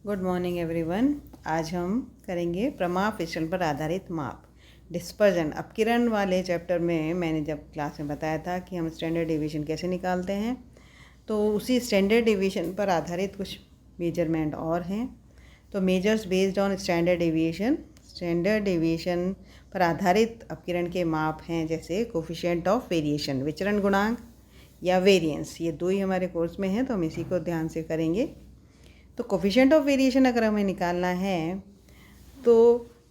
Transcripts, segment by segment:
Good morning everyone. आज हम करेंगे प्रमाप विचलन पर आधारित माप डिस्पर्जन। अपकिरण वाले चैप्टर में मैंने जब क्लास में बताया था कि हम स्टैंडर्ड डेविएशन कैसे निकालते हैं, तो उसी स्टैंडर्ड डेविएशन पर आधारित कुछ मेजरमेंट और हैं। तो measures based on standard deviation पर आधारित अपकिरण के माप हैं, जैसे कोफिशिएंट ऑफ वेरिएशन, विचरण गुणांक या वेरिएंस। ये दो ही हमारे कोर्स में हैं, तो हम इसी को ध्यान से करेंगे। तो कोफिशिएंट ऑफ वेरिएशन अगर हमें निकालना है तो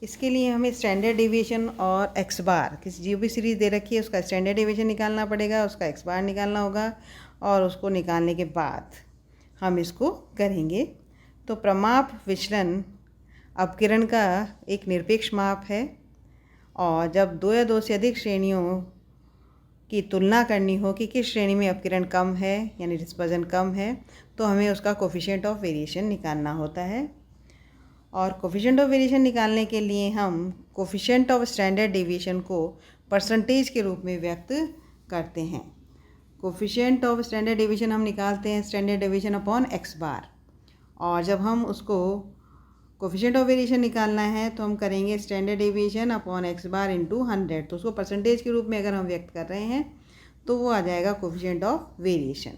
इसके लिए हमें स्टैंडर्ड डेविएशन और एक्स बार, किसी जो भी सीरीज़ दे रखी है उसका स्टैंडर्ड डेविएशन निकालना पड़ेगा, उसका एक्स बार निकालना होगा, और उसको निकालने के बाद हम इसको करेंगे। तो प्रमाप विचलन अपकिरण का एक निरपेक्ष माप है, और जब दो या दो से अधिक श्रेणियों की तुलना करनी हो कि किस श्रेणी में अपकिरण कम है यानी डिस्पर्जन कम है, तो हमें उसका कोफिशिएंट ऑफ वेरिएशन निकालना होता है। और कोफिशिएंट ऑफ वेरिएशन निकालने के लिए हम कोफिशिएंट ऑफ स्टैंडर्ड डेविएशन को परसेंटेज के रूप में व्यक्त करते हैं। कोफिशिएंट ऑफ स्टैंडर्ड डेविएशन हम निकालते हैं स्टैंडर्ड डेविएशन अपॉन एक्स बार, और जब हम उसको कोफिशिएंट ऑफ वेरिएशन निकालना है तो हम करेंगे स्टैंडर्ड डेविएशन अपॉन एक्स बार इंटू 100। तो उसको परसेंटेज के रूप में अगर हम व्यक्त कर रहे हैं तो वो आ जाएगा कोफिशिएंट ऑफ वेरिएशन।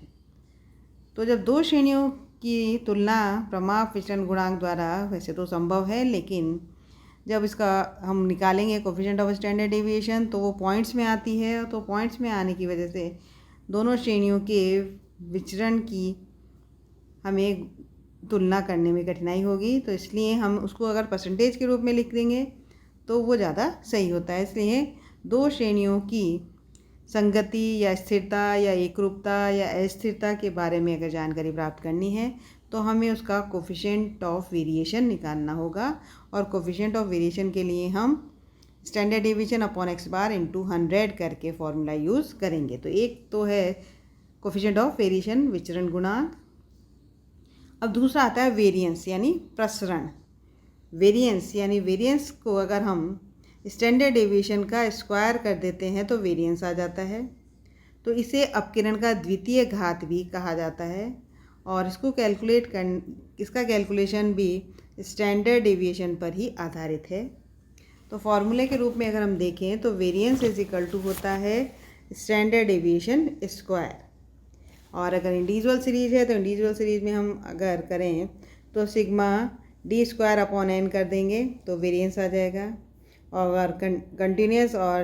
तो जब दो श्रेणियों की तुलना प्रमाप विचलन गुणांक द्वारा वैसे तो संभव है, लेकिन जब इसका हम निकालेंगे कोफिशिएंट ऑफ स्टैंडर्ड डेविएशन तो वो पॉइंट्स में आती है। तो पॉइंट्स में आने की वजह से दोनों श्रेणियों के विचरण की हमें तुलना करने में कठिनाई होगी, तो इसलिए हम उसको अगर परसेंटेज के रूप में लिख देंगे तो वो ज़्यादा सही होता है। इसलिए दो श्रेणियों की संगति या स्थिरता या एकरूपता या अस्थिरता के बारे में अगर जानकारी प्राप्त करनी है तो हमें उसका कोफिशिएंट ऑफ वेरिएशन निकालना होगा, और कोफिशिएंट ऑफ वेरिएशन के लिए हम स्टैंडर्ड डेविएशन अपॉन एक्स बार इंटू 100 करके फॉर्मूला यूज़ करेंगे। तो एक तो है कोफिशिएंट ऑफ वेरिएशन विचरण गुणांक। अब दूसरा आता है वेरिएंस यानी प्रसरण। वेरिएंस को अगर हम स्टैंडर्ड डेविएशन का स्क्वायर कर देते हैं तो वेरिएंस आ जाता है। तो इसे अपकिरण का द्वितीय घात भी कहा जाता है, और इसको इसका कैलकुलेशन भी स्टैंडर्ड डेविएशन पर ही आधारित है। तो फॉर्मूले के रूप में अगर हम देखें तो वेरिएंस इज इक्वल टू होता है स्टैंडर्ड डेविएशन स्क्वायर, और अगर इंडिविजुअल सीरीज़ है तो इंडिविजुअल सीरीज़ में हम अगर करें तो sigma D square upon N कर देंगे तो वेरिएंस आ जाएगा। और अगर कंटिन्यूस और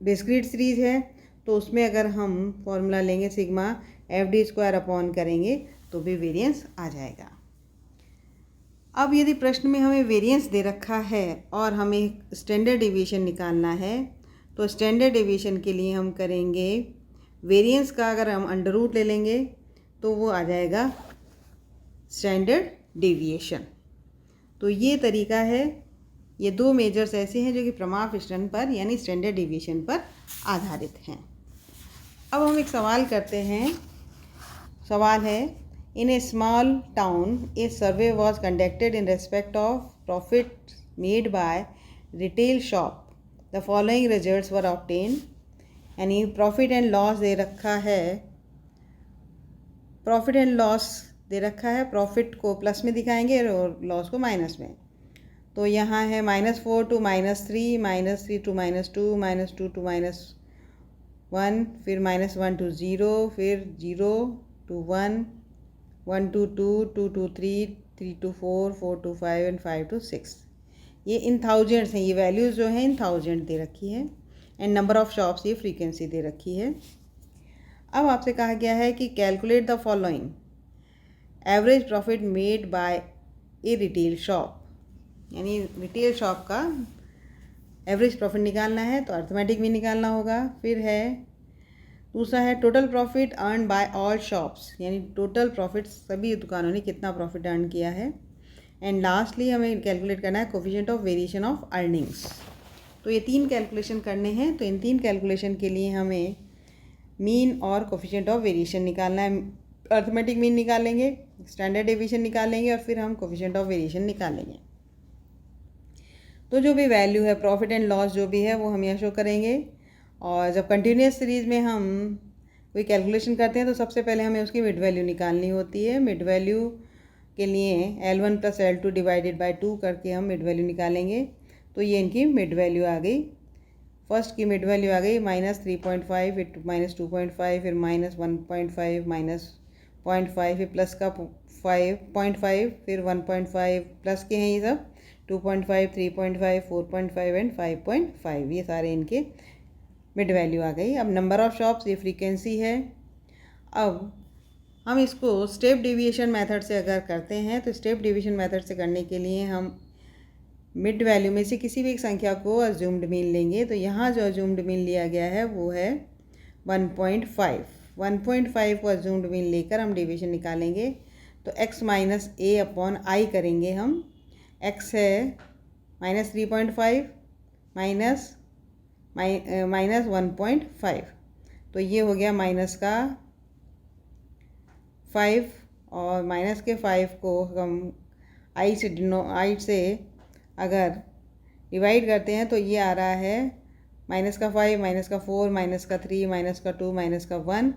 डिस्क्रीट सीरीज़ है तो उसमें अगर हम फॉर्मूला लेंगे sigma F D square upon करेंगे तो भी वेरिएंस आ जाएगा। अब यदि प्रश्न में हमें वेरिएंस दे रखा है और हमें स्टैंडर्ड डेविएशन निकालना है, तो स्टैंडर्ड डेविएशन के लिए हम करेंगे वेरिएंस का अगर हम अंडर रूट ले लेंगे तो वो आ जाएगा स्टैंडर्ड डेविएशन। तो ये तरीका है। ये दो मेजर्स ऐसे हैं जो कि प्रमाप विचलन पर यानी स्टैंडर्ड डेविएशन पर आधारित हैं। अब हम एक सवाल करते हैं। सवाल है, in a small town a survey was conducted in respect of profit made by retail shop, the following results were obtain. यानी प्रॉफिट एंड लॉस दे रखा है, प्रॉफिट एंड लॉस दे रखा है, प्रॉफिट को प्लस में दिखाएंगे और लॉस को माइनस में। तो यहाँ है -4 to -3, -3 to -2, -2 to -1, फिर -1 to 0, फिर 0 to 1, 1 to 2, 2 to 3, 3 to 4, 4 to 5 and 5 to 6। ये इन थाउजेंड्स हैं, ये वैल्यूज़ जो हैं इन थाउजेंड दे रखी है, एंड नंबर ऑफ़ शॉप्स ये फ्रीक्वेंसी दे रखी है। अब आपसे कहा गया है कि calculate the following average profit made bye A retail shop, यानी रिटेल शॉप का एवरेज प्रॉफिट निकालना है, तो अर्थमेटिक भी निकालना होगा। फिर है दूसरा है total profit earn by all shops, यानी टोटल प्रॉफिट सभी दुकानों ने कितना प्रॉफिट अर्न किया है। एंड लास्टली हमें कैलकुलेट करना है coefficient of variation of earnings. तो ये तीन कैलकुलेशन करने हैं। तो इन तीन कैलकुलेशन के लिए हमें मीन और कोफिशिएंट ऑफ वेरिएशन निकालना है। अर्थमेटिक मीन निकालेंगे, स्टैंडर्ड डेविएशन निकालेंगे, और फिर हम कोफिशिएंट ऑफ वेरिएशन निकालेंगे। तो जो भी वैल्यू है प्रॉफिट एंड लॉस जो भी है वो हम यहाँ शो करेंगे। और जब कंटिन्यूस सीरीज़ में हम कोई कैलकुलेशन करते हैं तो सबसे पहले हमें उसकी मिड वैल्यू निकालनी होती है। मिड वैल्यू के लिए L1 plus L2 divided by 2 करके हम मिड वैल्यू निकालेंगे। तो ये इनकी मिड वैल्यू आ गई। फर्स्ट की मिड वैल्यू आ गई -3.5, फिर -2.5, फिर -1.5, -0.5, फिर प्लस का 5.5, फिर 1.5 प्लस के हैं ये सब 2.5, 3.5, 4.5 एंड 5.5, ये सारे इनके मिड वैल्यू आ गई। अब नंबर ऑफ़ शॉप्स ये फ्रीक्वेंसी है। अब हम इसको स्टेप डेविएशन मेथड से अगर करते हैं तो स्टेप डेविएशन मेथड से करने के लिए हम मिड वैल्यू में से किसी भी एक संख्या को अज्यूम्ड मीन लेंगे। तो यहाँ जो अज्यूम्ड मीन लिया गया है वो है 1.5। 1.5 को अज्यूम्ड मीन लेकर हम डेविएशन निकालेंगे। तो x minus a upon I करेंगे हम। x है -3.5 माइनस 1.5, तो ये हो गया माइनस का 5 और माइनस के 5 को हम आई से अगर डिवाइड करते हैं तो ये आ रहा है माइनस का 5, माइनस का 4, माइनस का 3, माइनस का 2, माइनस का 1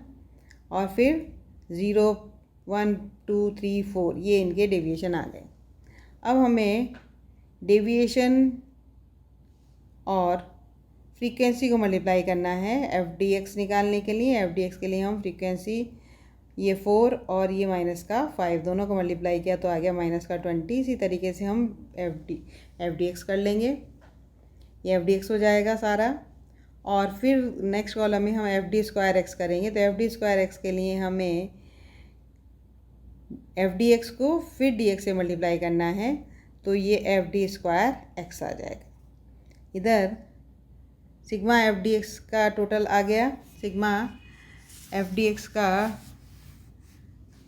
और फिर 0, 1, 2, 3, 4, ये इनके डेविएशन आ गए। अब हमें डेविएशन और फ्रीक्वेंसी को मल्टीप्लाई करना है FDX निकालने के लिए। FDX के लिए हम फ्रीक्वेंसी ये 4 और ये माइनस का 5 दोनों को मल्टीप्लाई किया तो आ गया माइनस का 20। इसी तरीके से हम FDX कर लेंगे, ये FDX हो जाएगा सारा। और फिर नेक्स्ट कॉलम में हम FD²X करेंगे। तो FD²X के लिए हमें FDX को फिर DX से मल्टीप्लाई करना है, तो ये FD²X आ जाएगा। इधर सिग्मा FDX का टोटल आ गया। सिग्मा FDX का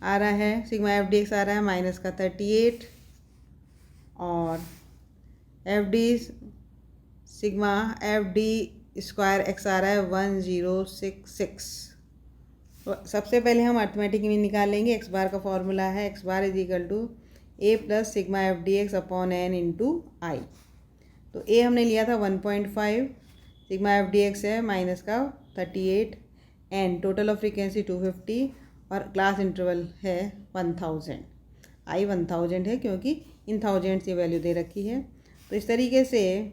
आ रहा है, सिग्मा FDX आ रहा है माइनस का 38 और सिग्मा FD²X आ रहा है 1066। तो सबसे पहले हम अर्थमेटिक में निकालेंगे। x बार का फॉर्मूला है x bar is equal to a plus sigma FDX upon n into i. तो a हमने लिया था 1.5, सिग्मा FDX है माइनस का 38, n टोटल ऑफ फ्रीक्वेंसी 250 और क्लास इंटरवल है 1000। आई 1000 है क्योंकि इन थाउजेंड से वैल्यू दे रखी है। तो इस तरीके से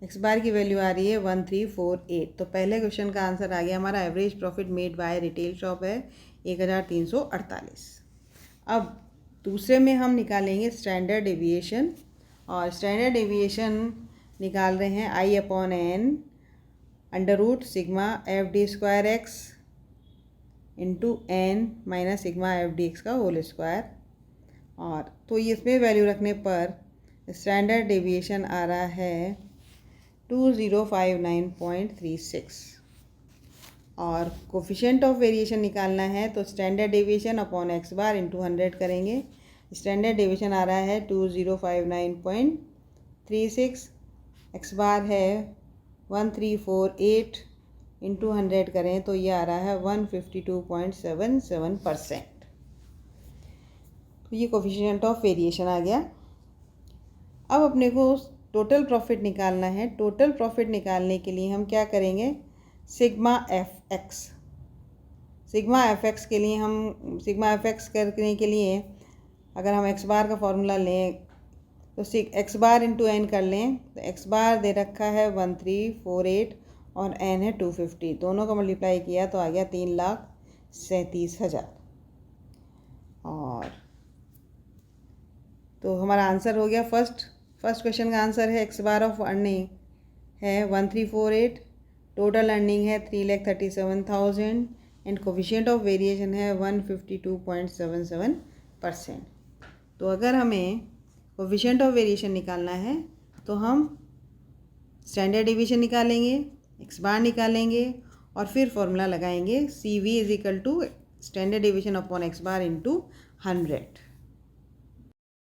x बार की वैल्यू आ रही है 1348। तो पहले क्वेश्चन का आंसर आ गया हमारा। Average profit made by retail shop है 1348। अब दूसरे में हम निकालेंगे स्टैंडर्ड डेविएशन, और स्टैंडर्ड डेविएशन निकाल रहे हैं i upon n under root sigma FD²X into n minus sigma FDX का होल स्क्वायर। और तो इसमें वैल्यू रखने पर स्टैंडर्ड डेविएशन आ रहा है 2059.36। और कोफिशिएंट ऑफ वेरिएशन निकालना है तो standard deviation upon x bar into 100 करेंगे। स्टैंडर्ड डेविएशन आ रहा है 2059.36, x बार है 1348 इंटू 100 करें तो ये आ रहा है 152.77%। तो ये कोफिशिएंट ऑफ वेरिएशन आ गया। अब अपने को टोटल प्रॉफिट निकालना है। टोटल प्रॉफिट निकालने के लिए हम क्या करेंगे, सिग्मा एफ एक्स के लिए हम सिग्मा एफ एक्स करने के लिए अगर हम x बार का फॉर्मूला लें तो x बार इंटू एन कर लें। तो x बार दे रखा है 1348 और n है 250, दोनों को मल्टीप्लाई किया तो आ गया 3,37,000। और तो हमारा आंसर हो गया। फर्स्ट क्वेश्चन का आंसर है x बार ऑफ अर्निंग है 1348, टोटल अर्निंग है 3,37,000 एंड कोफिशिएंट ऑफ वेरिएशन है 152.77%। तो अगर हमें कोफिशिएंट ऑफ वेरिएशन निकालना है तो हम स्टैंडर्ड डेविएशन निकालेंगे, x बार निकालेंगे और फिर फॉर्मूला लगाएंगे CV is equal to standard deviation upon x bar into 100।